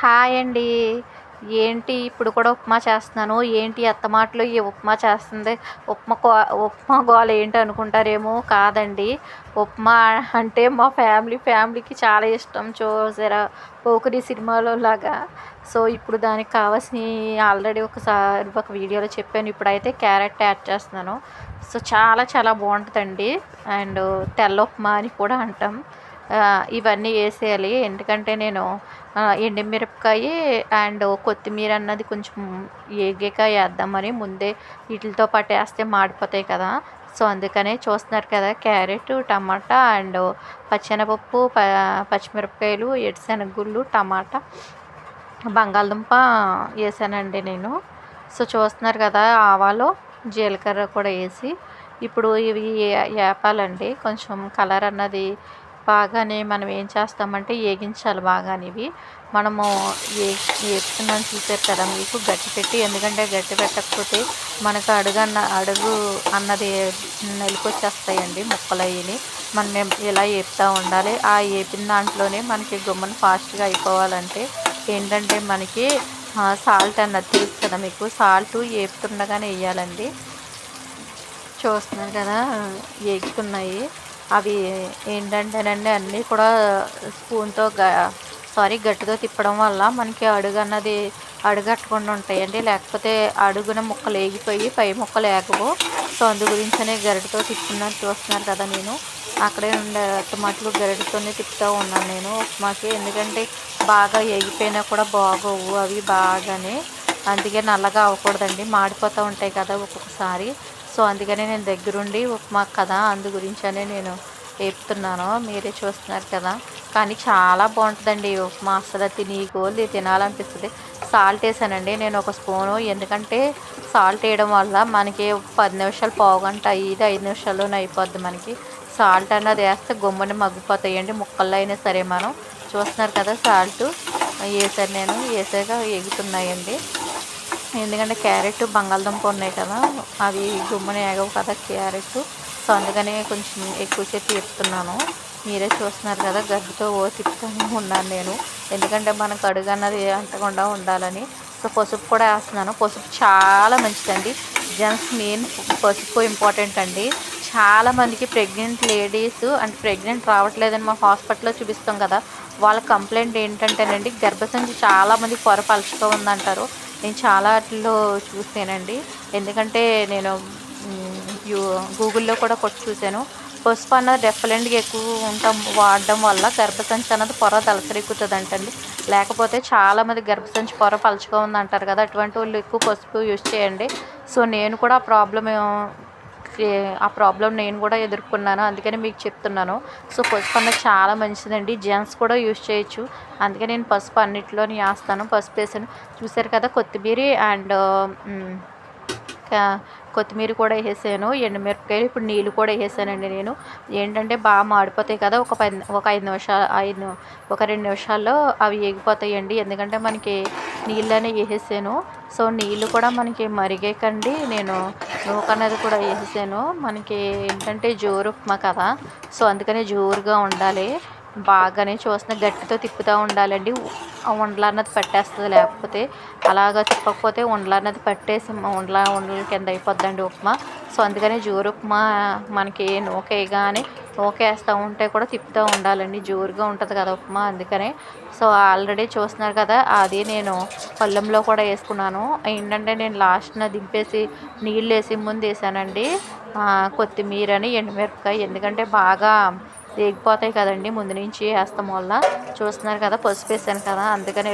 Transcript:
Hi అండి. ఏంటి ఇప్పుడు కూడా ఉప్మా చేస్తున్నాను. ఏంటి అత్తమాటలు ఈ ఉప్మా చేస్తుంది. ఉప్మా గోల ఏంటి అనుకుంటారేమో, కాదండి. ఉప్మా అంటే మా ఫ్యామిలీకి చాలా ఇష్టం. చూసారా 'పోకిరి' సినిమాలో లాగా. సో, ఇప్పుడు దానికి కావాల్సినయి ఆల్రెడీ ఒకసారి ఒక వీడియోలో చెప్పాను. ఇప్పుడైతే క్యారెట్ యాడ్ చేస్తున్నాను. సో, చాలా చాలా బావుంటదండి. అండ్ తెల్ల ఉప్మా అని కూడా అంటాం. ఇవన్నీ ఏసేయాలి. ఎందుకంటే నేను ఎండుమిరపకాయ అండ్ కొత్తిమీర అన్నది కొంచెం ఏగాక ఏద్దామని ముందే వీటితో పాటు ఏస్తే మాడిపోతాయి కదా! సో, అందుకనే చూస్తున్నారు కదా! క్యారెట్, టమాటా అండ్ పచ్చెనపప్పు, పచ్చిమిరపకాయలు, ఏరుశనగ గుళ్ళు, టమాటా, బంగాళదుంప ఏసానండి నేను. సో, చూస్తున్నారు కదా! ఆవాలు, జీలకర్ర కూడా ఏసి ఇప్పుడు ఇవి ఏపాలండి. కొంచెం కలర్ అన్నది బాగానే మనం ఏం చేస్తామంటే ఏగించాలి బాగానే ఇవి. మనము ఏ ఏపుతున్నాను చూసారు కదా మీకు గట్టి పెట్టి. ఎందుకంటే గట్టి పెట్టకపోతే మనకు అడుగు అన్నది నలిపొచ్చేస్తాయండి ముక్కలయ్యిని. మనం ఇలా ఏపుతూ ఉండాలి. ఆ ఏపిన దాంట్లోనే మనకి గమ్మున ఫాస్ట్గా అయిపోవాలంటే ఏంటంటే మనకి సాల్ట్ అన్నది తెలుసు కదా మీకు. సాల్ట్ ఏపుతుండగానే వేయాలండి. చూస్తున్నారు కదా ఏగుతున్నాయి. అవి ఏంటంటేనండి అన్నీ కూడా స్పూన్తో గట్టితో తిప్పడం వల్ల మనకి అడుగట్టకుండా ఉంటాయండి. లేకపోతే అడుగున ముక్కలు ఏగిపోయి పై ముక్కలు ఏగవు. సో, అందు గురించనే గరిటతో తిప్పుతున్నాను. చూస్తున్నారు కదా నేను అక్కడే ఉండే టమాటాలు గరిటతోనే తిప్పుతూ ఉన్నాను నేను ఉప్మాకి. ఎందుకంటే బాగా ఏగిపోయినా కూడా బాగోవు అవి బాగానే. అందుకే నల్లగా అవ్వకూడదండి, మాడిపోతూ ఉంటాయి కదా ఒక్కొక్కసారి. సో, అందుకనే నేను దగ్గరుండి ఉప్మా కదా అందు గురించనే నేను వేపుతున్నాను. మీరే చూస్తున్నారు కదా. కానీ చాలా బాగుంటుందండి ఉప్మా. అసలు తినాలనిపిస్తుంది. సాల్ట్ వేసానండి నేను ఒక స్పూను. ఎందుకంటే సాల్ట్ వేయడం వల్ల మనకి 10 నిమిషాలు, పావుగంట, 5 నిమిషాల్లోనే అయిపోద్ది మనకి. సాల్ట్ అన్నది వేస్తే గమ్మున మగ్గిపోతాయండి ముక్కల్లో అయినా సరే. మనం చూస్తున్నారు కదా సాల్ట్ వేసాను నేను. వేసాక ఎగుతున్నాయండి. ఎందుకంటే క్యారెట్, బంగాళదుంప ఉన్నాయి కదా, అవి గుమ్మున ఏగవు కదా క్యారెట్. సో, అందుకనే కొంచెం ఎక్కువసేపు వేపుతున్నాను. మీరే చూస్తున్నారు కదా గరిటెతో తిప్పుతూనే ఉన్నాను నేను. ఎందుకంటే మనకు అడుగు అన్నది అంటకుండా ఉండాలని. సో, పసుపు కూడా వేస్తున్నాను. పసుపు చాలా మంచిదండి. జెంట్స్ మెయిన్ పసుపు ఇంపార్టెంట్ అండి. చాలామందికి ప్రెగ్నెంట్ లేడీస్ అంటే ప్రెగ్నెంట్ రావట్లేదని మా హాస్పిటల్లో చూపిస్తాం కదా, వాళ్ళ కంప్లైంట్ ఏంటంటేనండి గర్భసంచి చాలామంది పొర పలుచగా ఉందంటారు. నేను చాలా వాటిల్లో చూసానండి. ఎందుకంటే నేను గూగుల్లో కూడా కొట్టి చూశాను. పసుపు అన్నది డెఫినెట్గా ఎక్కువ వాడడం వల్ల గర్భసంచి అన్నది పొర దళసరెక్కుతుందంటండి. లేకపోతే చాలామంది గర్భసంచి పొర పలుచగా ఉందంటారు కదా, అటువంటి వాళ్ళు ఎక్కువ పసుపు యూజ్ చేయండి. సో, నేను కూడా ఆ ప్రాబ్లం నేను కూడా ఎదుర్కొన్నాను. అందుకని మీకు చెప్తున్నాను. సో, పసుపు అన్నది చాలా మంచిదండి. జెంట్స్ కూడా యూజ్ చేయొచ్చు. అందుకే నేను పసుపు అన్నిటిలోని వేస్తాను. పసుపు వేసాను. చూసారు కదా కొత్తిమీర అండ్ కొత్తిమీర కూడా వేసాను. ఎండుమిరపకాయలు ఇప్పుడు నీళ్ళు కూడా వేసానండి నేను. ఏంటంటే బాగా మాడిపోతాయి కదా, ఒక 2 నిమిషాల్లో అవి ఎగిపోతాయండి. ఎందుకంటే మనకి నీళ్ళనే వేసేసాను. సో, నీళ్ళు కూడా మనకి మరిగేకండి నేను నూక అనేది కూడా వేసేసాను. మనకి ఏంటంటే జోరు ఉప్మా కదా, సో, అందుకని జోరుగా ఉండాలి. బాగానే చూస్తున్న గట్టితో తిప్పుతూ ఉండాలండి. ఉండలు అన్నది పట్టేస్తుంది. లేకపోతే అలాగా తిప్పకపోతే ఉండలు అన్నది పట్టేసి ఉండల కింద అయిపోద్దండి ఉప్మా. సో, అందుకని జోరు ఉప్మా మనకి నూకేయగానే నూకేస్తూ ఉంటే కూడా తిప్పుతూ ఉండాలండి. జోరుగా ఉంటుంది కదా ఉప్మా, అందుకనే. సో, ఆల్రెడీ చూస్తున్నారు కదా అది నేను పళ్ళెంలో కూడా వేసుకున్నాను. ఏంటంటే నేను లాస్ట్న దింపేసి నీళ్ళు వేసి ముందు వేసానండి కొత్తిమీరని, ఎండుమిరపకాయ. ఎందుకంటే బాగా వేగిపోతాయి కదండి ముందు నుంచి వేస్తాం వల్ల. చూస్తున్నారు కదా పసుపు వేసాను కదా, అందుకని